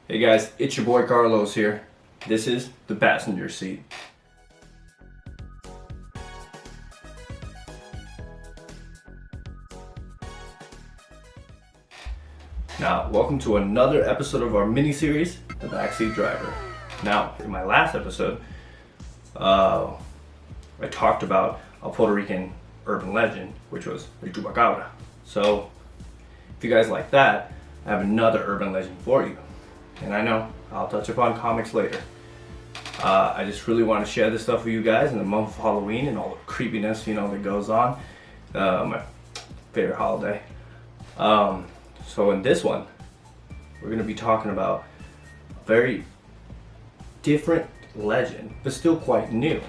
Hey guys, it's your boy Carlos here. This is the passenger seat. Now, welcome to another episode of our mini-series, The Backseat Driver. Now, in my last episode, I talked about a Puerto Rican urban legend, which was the Chupacabra. So, if you guys like that, I have another urban legend for you. And I know, I'll touch upon comics later. I just really want to share this stuff with you guys in the month of Halloween and all the creepiness, that goes on. My favorite holiday. So in this one, we're going to be talking about a very different legend, but still quite new.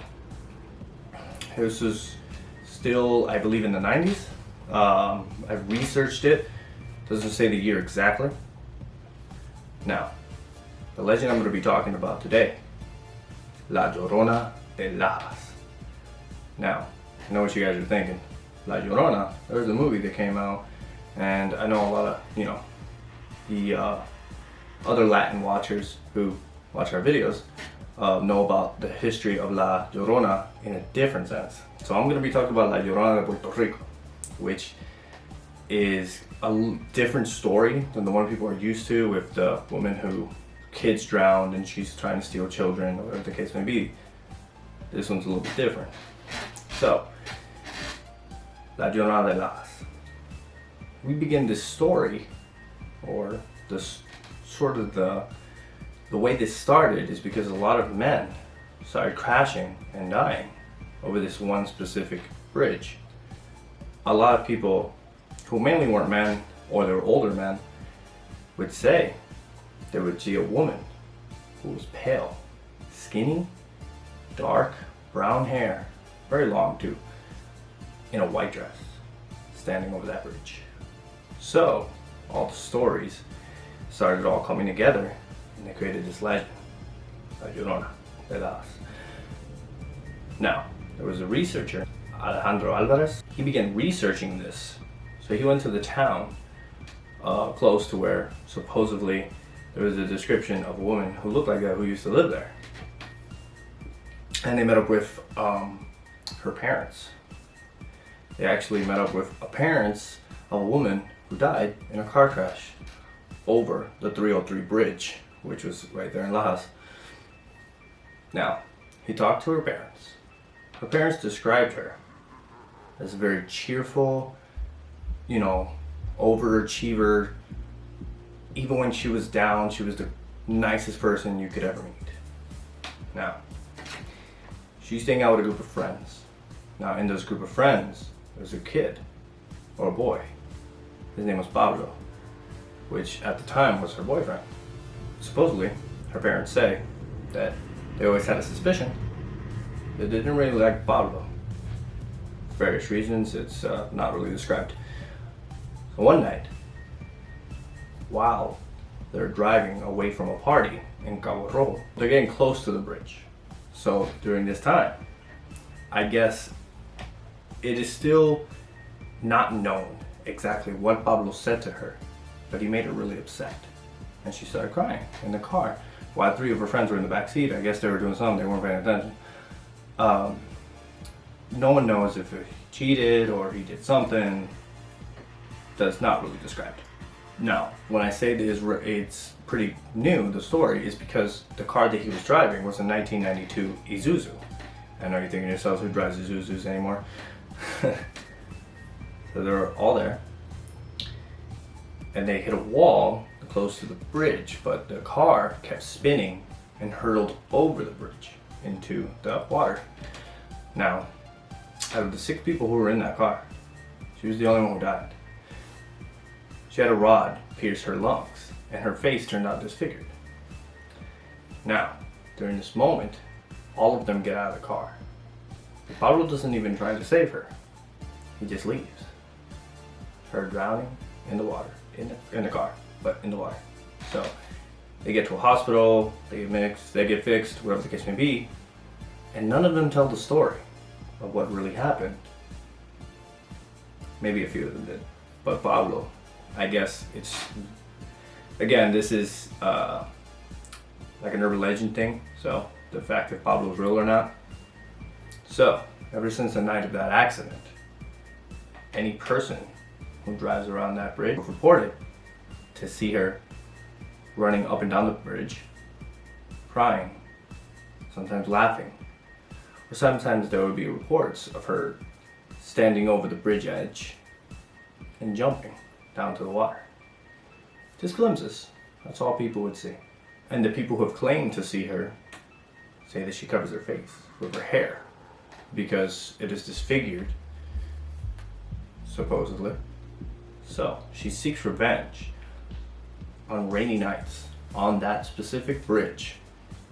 This is still, I believe, in the 90s. I've researched it. Doesn't say the year exactly. Now, the legend I'm going to be talking about today, La Llorona de Lajas. Now, I know what you guys are thinking. La Llorona, there's a movie that came out, and I know a lot of, the other Latin watchers who watch our videos know about the history of La Llorona in a different sense. So I'm going to be talking about La Llorona de Puerto Rico, which is a different story than the one people are used to, with the woman who kids drowned and she's trying to steal children, or whatever the case may be. This one's a little bit different. So, La Llorona de Lajas. We begin this story, or this sort of the way this started is because a lot of men started crashing and dying over this one specific bridge. A lot of people who mainly weren't men, or they were older men, would say they would see a woman who was pale, skinny, dark, brown hair, very long too, in a white dress, standing over that bridge. So, all the stories started all coming together, and they created this legend, La Llorona de Lajas. Now, there was a researcher, Alejandro Alvarez. He began researching this. So he went to the town close to where supposedly there was a description of a woman who looked like that who used to live there. And they met up with her parents. They actually met up with parents of a woman who died in a car crash over the 303 bridge, which was right there in Lajas. Now, he talked to her parents. Her parents described her as a very cheerful, overachiever. Even when she was down, she was the nicest person you could ever meet. Now, she's staying out with a group of friends. Now, in this group of friends, there's a kid, or a boy. His name was Pablo, which at the time was her boyfriend. Supposedly, her parents say that they always had a suspicion that they didn't really like Pablo. For various reasons, it's not really described. So one night, while they're driving away from a party in Cabo Rojo, they're getting close to the bridge. So during this time, I guess it is still not known exactly what Pablo said to her, but he made her really upset. And she started crying in the car. While three of her friends were in the back seat, I guess they were doing something, they weren't paying attention. No one knows if he cheated or he did something. That's not really described. Now, when I say that it's pretty new, the story is because the car that he was driving was a 1992 Isuzu. I know you're thinking to yourselves, who drives Isuzus anymore? So they were all there, and they hit a wall close to the bridge, but the car kept spinning and hurtled over the bridge into the water. Now, out of the 6 people who were in that car, she was the only one who died. She had a rod pierce her lungs, and her face turned out disfigured. Now, during this moment, all of them get out of the car. Pablo doesn't even try to save her. He just leaves. Her drowning in the water, in the car, but in the water. So, they get to a hospital, they get fixed, whatever the case may be, and none of them tell the story of what really happened. Maybe a few of them did, but Pablo, I guess it's, again, this is like an urban legend thing. So the fact if Pablo is real or not. So ever since the night of that accident, any person who drives around that bridge reported to see her running up and down the bridge, crying, sometimes laughing, or sometimes there would be reports of her standing over the bridge edge and jumping down to the water. Just glimpses, that's all people would see. And the people who have claimed to see her say that she covers her face with her hair because it is disfigured, supposedly. So she seeks revenge on rainy nights on that specific bridge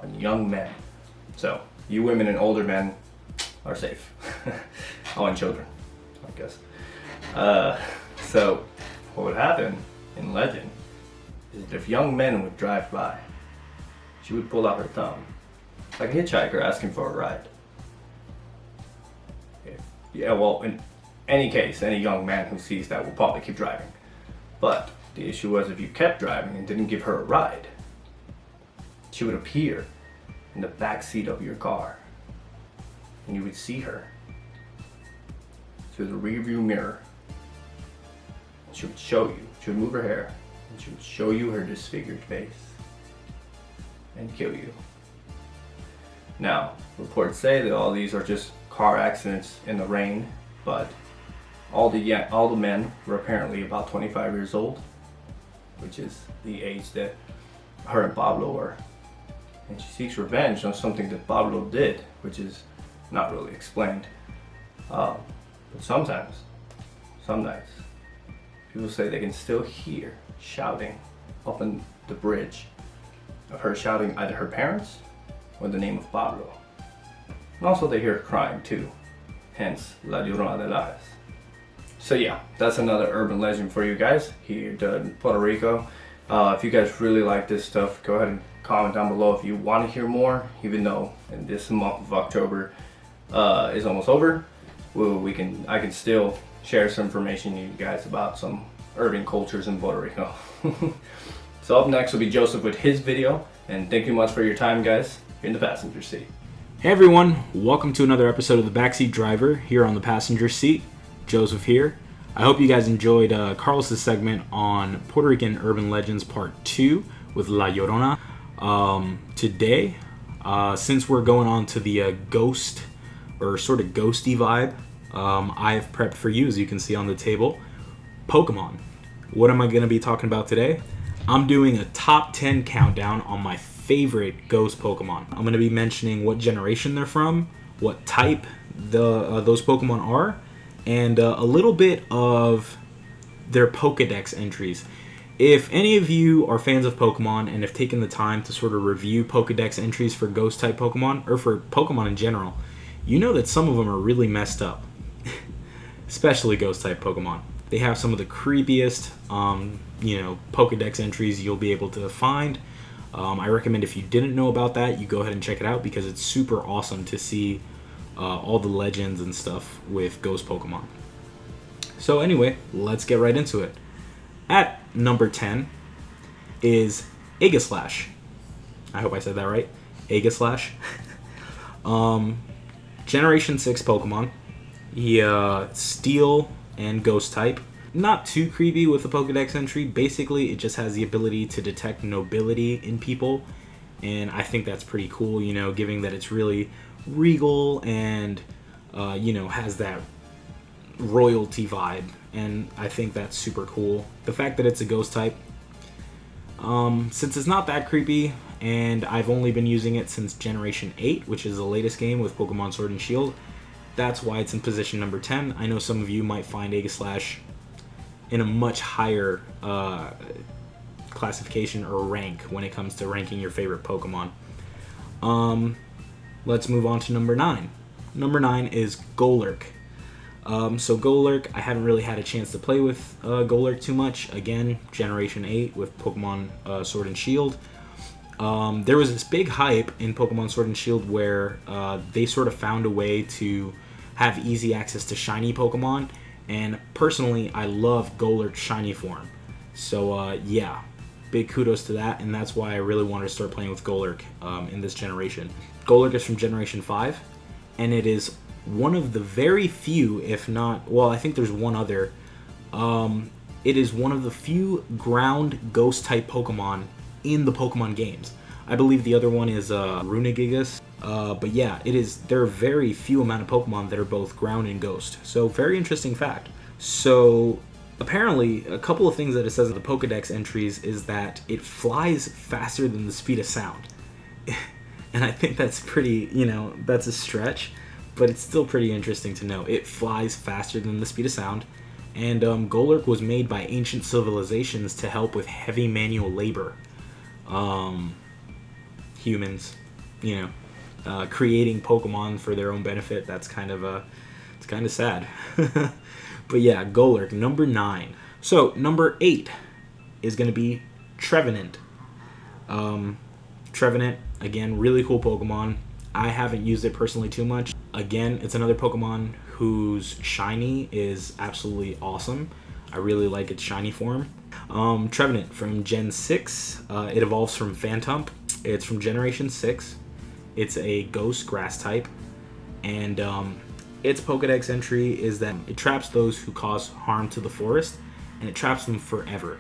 on young men. So you women and older men are safe. Oh, and children, I guess. So what would happen in legend is that if young men would drive by, she would pull out her thumb like a hitchhiker asking for a ride. In any case, any young man who sees that will probably keep driving. But the issue was if you kept driving and didn't give her a ride, she would appear in the back seat of your car and you would see her through the rearview mirror. She would show you, she would move her hair and she would show you her disfigured face and kill you. Now, reports say that all these are just car accidents in the rain, but all the men were apparently about 25 years old, which is the age that her and Pablo were. And she seeks revenge on something that Pablo did, which is not really explained. But sometimes, some nights, people say they can still hear shouting up on the bridge of her shouting either her parents or the name of Pablo. And also they hear her crying too, hence La Llorona de las. So yeah, that's another urban legend for you guys here in Puerto Rico. If you guys really like this stuff, go ahead and comment down below if you want to hear more, even though in this month of October is almost over. I can still share some information with you guys about some urban cultures in Puerto Rico. So up next will be Joseph with his video, and thank you much for your time, guys. You're in the passenger seat. Hey everyone, welcome to another episode of the Backseat Driver here on the passenger seat. Joseph here. I hope you guys enjoyed Carlos's segment on Puerto Rican Urban Legends Part 2 with La Llorona. Today, since we're going on to the ghost or sort of ghosty vibe, I have prepped for you, as you can see on the table, Pokemon. What am I going to be talking about today? I'm doing a top 10 countdown on my favorite ghost Pokemon. I'm going to be mentioning what generation they're from, what type those Pokemon are, and a little bit of their Pokedex entries. If any of you are fans of Pokemon and have taken the time to sort of review Pokedex entries for ghost type Pokemon, or for Pokemon in general, you know that some of them are really messed up. Especially ghost type Pokemon. They have some of the creepiest, Pokedex entries you'll be able to find. I recommend if you didn't know about that, you go ahead and check it out because it's super awesome to see all the legends and stuff with ghost Pokemon. So anyway, let's get right into it. At number 10 is Aegislash. I hope I said that right. Aegislash. Generation 6 Pokemon. He Steel and Ghost type. Not too creepy with the Pokedex entry. Basically, it just has the ability to detect nobility in people, and I think that's pretty cool, given that it's really regal and, has that royalty vibe, and I think that's super cool. The fact that it's a Ghost type, since it's not that creepy, and I've only been using it since Generation 8, which is the latest game with Pokemon Sword and Shield, that's why it's in position number 10. I know some of you might find Aegislash in a much higher classification or rank when it comes to ranking your favorite Pokemon. Let's move on to number 9. Number 9 is Golurk. So Golurk, I haven't really had a chance to play with Golurk too much. Again, Generation 8 with Pokemon Sword and Shield. There was this big hype in Pokemon Sword and Shield where they sort of found a way to have easy access to shiny Pokemon, and personally, I love Golurk's shiny form. So yeah, big kudos to that, and that's why I really wanted to start playing with Golurk in this generation. Golurk is from Generation 5, and it is one of the very few, if not, well, I think there's one other. It is one of the few ground ghost-type Pokemon in the Pokemon games. I believe the other one is Runagigas. But yeah, there are very few amount of Pokemon that are both ground and ghost. So very interesting fact. So apparently, a couple of things that it says in the Pokedex entries is that it flies faster than the speed of sound. And I think that's pretty, that's a stretch, but it's still pretty interesting to know. It flies faster than the speed of sound. And Golurk was made by ancient civilizations to help with heavy manual labor. Humans, creating Pokemon for their own benefit. That's kind of it's kind of sad. But yeah, Golurk, number 9. So number 8 is going to be Trevenant. Trevenant, again, really cool Pokemon. I haven't used it personally too much. Again, it's another Pokemon whose shiny is absolutely awesome. I really like its shiny form. Trevenant from Gen 6. It evolves from Phantump. It's from Generation 6. It's a ghost grass type. And its Pokedex entry is that it traps those who cause harm to the forest, and it traps them forever.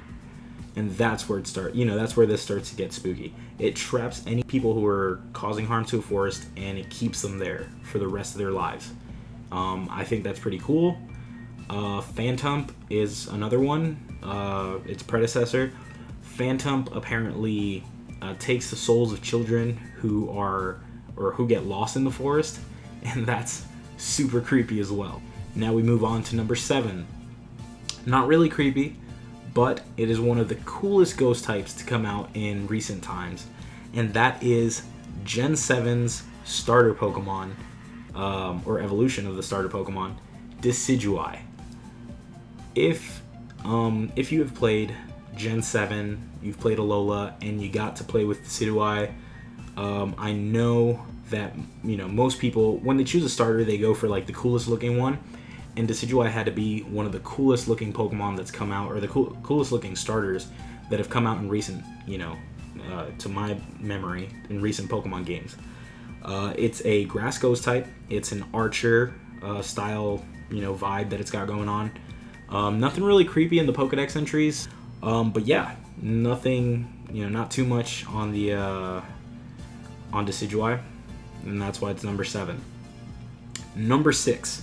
And that's where that's where this starts to get spooky. It traps any people who are causing harm to a forest, and it keeps them there for the rest of their lives. I think that's pretty cool. Phantump is another one. Its predecessor. Phantump apparently takes the souls of children who get lost in the forest, and that's super creepy as well. Now we move on to number 7. Not really creepy, but it is one of the coolest ghost types to come out in recent times, and that is Gen 7's starter Pokemon, or evolution of the starter Pokemon, Decidueye. If you have played Gen 7, you've played Alola, and you got to play with Decidueye, I know that most people, when they choose a starter, they go for like the coolest looking one, and Decidueye had to be one of the coolest looking Pokemon that's come out, or the coolest looking starters that have come out in recent, to my memory, in recent Pokemon games. It's a grass ghost type. It's an archer style, vibe that it's got going on. Nothing really creepy in the Pokedex entries, but yeah, nothing, not too much on the on Decidueye, and that's why it's number 7. Number 6,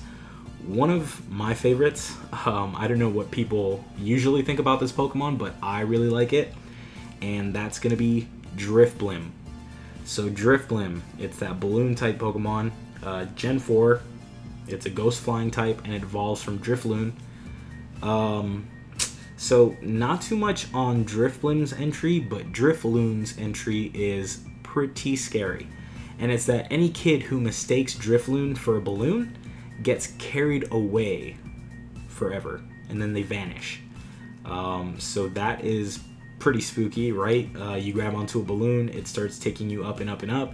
one of my favorites. I don't know what people usually think about this Pokemon, but I really like it, and that's gonna be Drifblim. So Drifblim, it's that balloon type Pokemon. Gen 4, it's a ghost flying type, and it evolves from Drifloon. So not too much on Drifblim's entry, but Drifloon's entry is pretty scary. And it's that any kid who mistakes Drifloon for a balloon gets carried away forever, and then they vanish. So that is pretty spooky, right? You grab onto a balloon, it starts taking you up and up and up,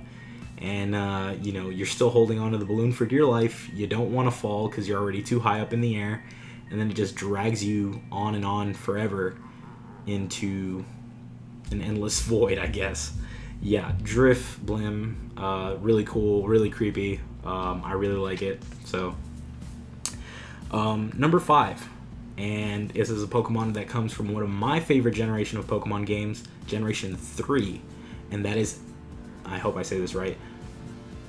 and you're still holding onto the balloon for dear life. You don't want to fall because you're already too high up in the air, and then it just drags you on and on forever into an endless void, I guess. Yeah, Drifblim, really cool, really creepy. I really like it. So, number 5, and this is a Pokemon that comes from one of my favorite generation of Pokemon games, Generation 3, and that is, I hope I say this right,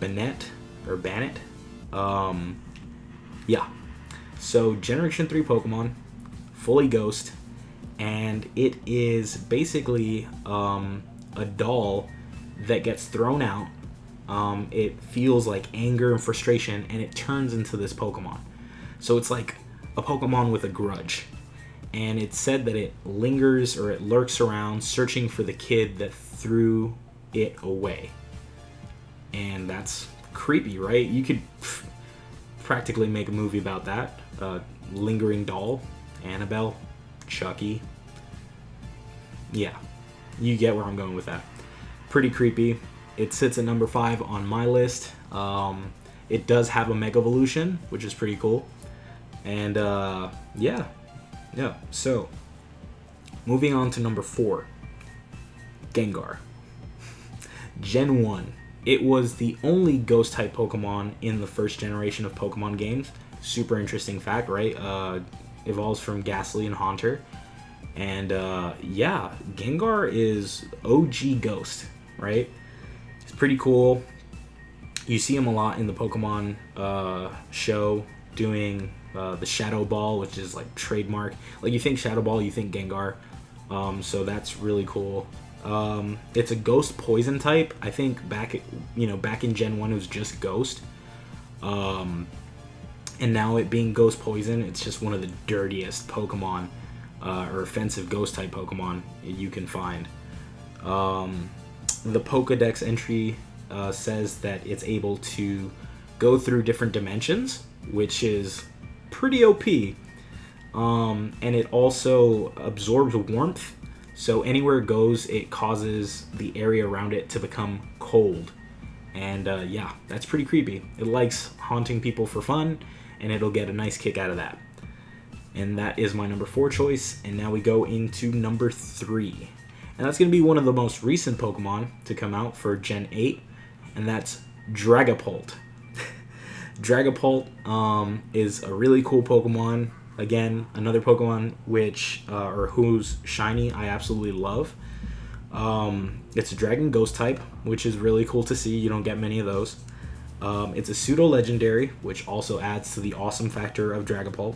Banette. Yeah. So, Generation 3 Pokemon, fully ghost, and it is basically a doll that gets thrown out. It feels like anger and frustration, and it turns into this Pokemon. So it's like a Pokemon with a grudge. And it's said that it lingers, or it lurks around searching for the kid that threw it away. And that's creepy, right? You could practically make a movie about that. Lingering doll, Annabelle, Chucky. Yeah, you get where I'm going with that. Pretty creepy. It sits at number 5 on my list. It does have a Mega Evolution, which is pretty cool. And yeah. So, moving on to number 4. Gengar. Gen 1. It was the only Ghost-type Pokemon in the first generation of Pokemon games. Super interesting fact, right? Evolves from Ghastly and Haunter. And, yeah, Gengar is OG Ghost, right? It's pretty cool. You see him a lot in the Pokemon show doing the Shadow Ball, which is, like, trademark. Like, you think Shadow Ball, you think Gengar. So that's really cool. It's a Ghost Poison type. I think back in Gen 1 it was just Ghost. And now it being Ghost Poison, it's just one of the dirtiest Pokemon or offensive Ghost type Pokemon you can find. The Pokédex entry says that it's able to go through different dimensions, which is pretty OP. And it also absorbs warmth. So anywhere it goes, it causes the area around it to become cold. And yeah, that's pretty creepy. It likes haunting people for fun, and it'll get a nice kick out of that. And that is my number 4 choice. And now we go into number 3. And that's going to be one of the most recent Pokemon to come out for Gen 8. And that's Dragapult. Dragapult is a really cool Pokemon. Again, another Pokemon whose shiny I absolutely love. It's a Dragon Ghost type, which is really cool to see. You don't get many of those. It's a pseudo-legendary, which also adds to the awesome factor of Dragapult.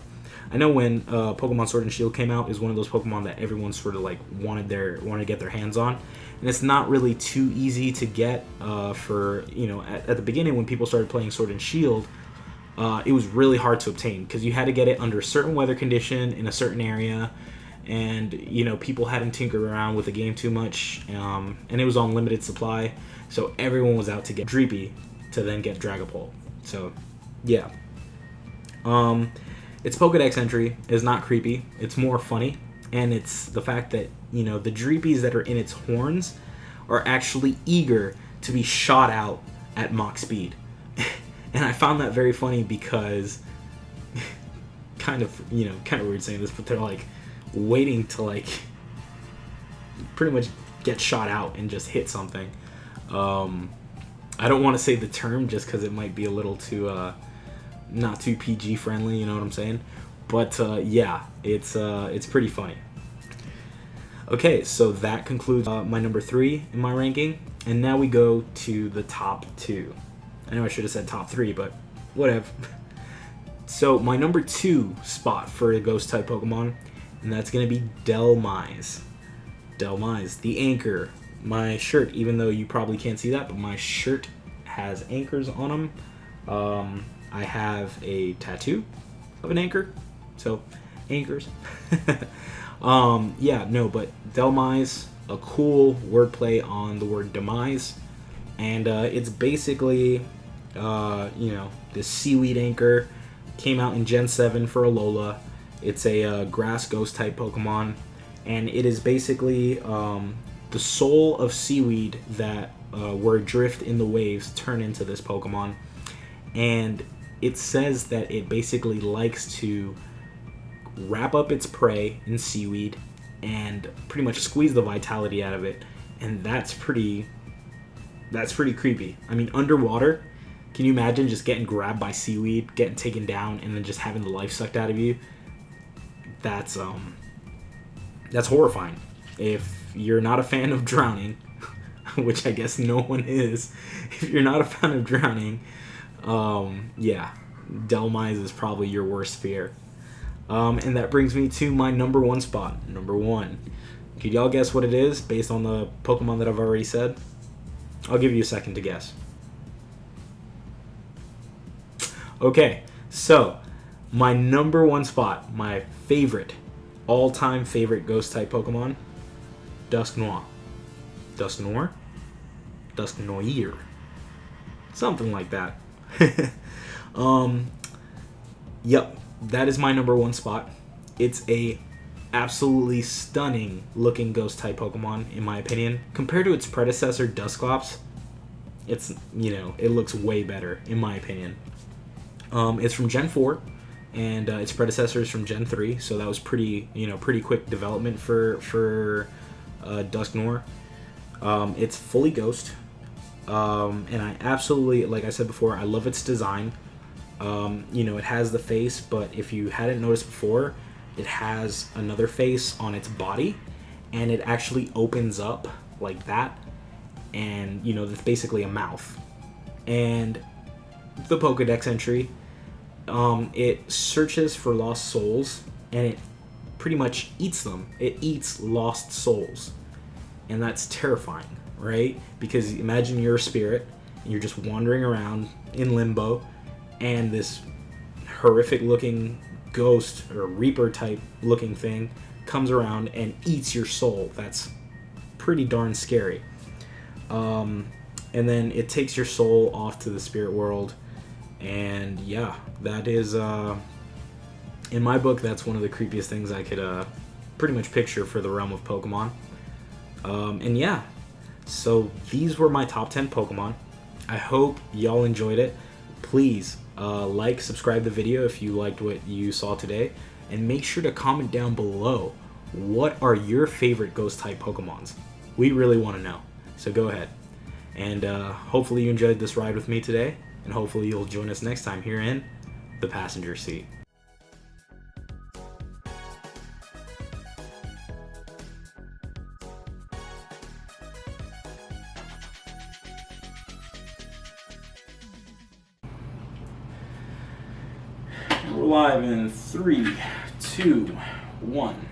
I know when Pokemon Sword and Shield came out, is one of those Pokemon that everyone sort of like wanted to get their hands on, and it's not really too easy to get. For at the beginning when people started playing Sword and Shield. It was really hard to obtain because you had to get it under a certain weather condition in a certain area, and people hadn't tinkered around with the game too much, and it was on limited supply, so everyone was out to get Dreepy to then get Dragapult. So yeah, its Pokédex entry is not creepy, it's more funny, and it's the fact that the Dreepies that are in its horns are actually eager to be shot out at Mach speed. And I found that very funny because, kind of weird saying this, but they're like waiting to like pretty much get shot out and just hit something. I don't want to say the term just because it might be a little too not too PG friendly. You know what I'm saying? But yeah, it's pretty funny. Okay, so that concludes my number 3 in my ranking, and now we go to the top 2. I know I should have said top 3, but whatever. So my number 2 spot for a ghost type Pokemon, and that's going to be Dhelmise. Dhelmise, the anchor. My shirt, even though you probably can't see that, but my shirt has anchors on them. I have a tattoo of an anchor, so anchors. Yeah, no, but Dhelmise, a cool wordplay on the word demise. And it's basically, this seaweed anchor. Came out in Gen 7 for Alola. It's a grass ghost type Pokemon. And it is basically the soul of seaweed that were adrift in the waves turn into this Pokemon. And it says that it basically likes to wrap up its prey in seaweed and pretty much squeeze the vitality out of it. And that's pretty creepy. I mean, underwater, can you imagine just getting grabbed by seaweed, getting taken down, and then just having the life sucked out of you? That's horrifying. If you're not a fan of drowning, which I guess no one is, if you're not a fan of drowning, yeah, Dhelmise is probably your worst fear. And that brings me to my number 1 spot. Number 1. Could y'all guess what it is based on the Pokemon that I've already said? I'll give you a second to guess. Okay, so my number 1 spot, my favorite, all-time favorite ghost-type Pokemon, Dusknoir. Dusknoir? Dusknoir. Something like that. Yep, that is my number 1 spot. It's a absolutely stunning looking ghost type Pokemon in my opinion. Compared to its predecessor Dusclops, it's, it looks way better in my opinion. It's from Gen 4 and its predecessor is from Gen 3, so that was pretty quick development for Dusknoir. It's fully ghost, and I absolutely, like I said before, I love its design. It has the face, but if you hadn't noticed before, it has another face on its body, and it actually opens up like that, and it's basically a mouth. And the Pokedex entry, it searches for lost souls, and it pretty much eats them. It eats lost souls, and that's terrifying, right? Because imagine you're a spirit and you're just wandering around in limbo, and this horrific looking ghost or reaper type looking thing comes around and eats your soul. That's pretty darn scary. And then it takes your soul off to the spirit world, and yeah, that is in my book, that's one of the creepiest things I could pretty much picture for the realm of Pokemon. And yeah, so these were my top 10 Pokemon. I hope y'all enjoyed it. Please like, subscribe the video if you liked what you saw today, and make sure to comment down below, what are your favorite ghost type Pokemons? We really want to know, so go ahead. And hopefully you enjoyed this ride with me today, and hopefully you'll join us next time here in the passenger seat. We're live in 3, 2, 1.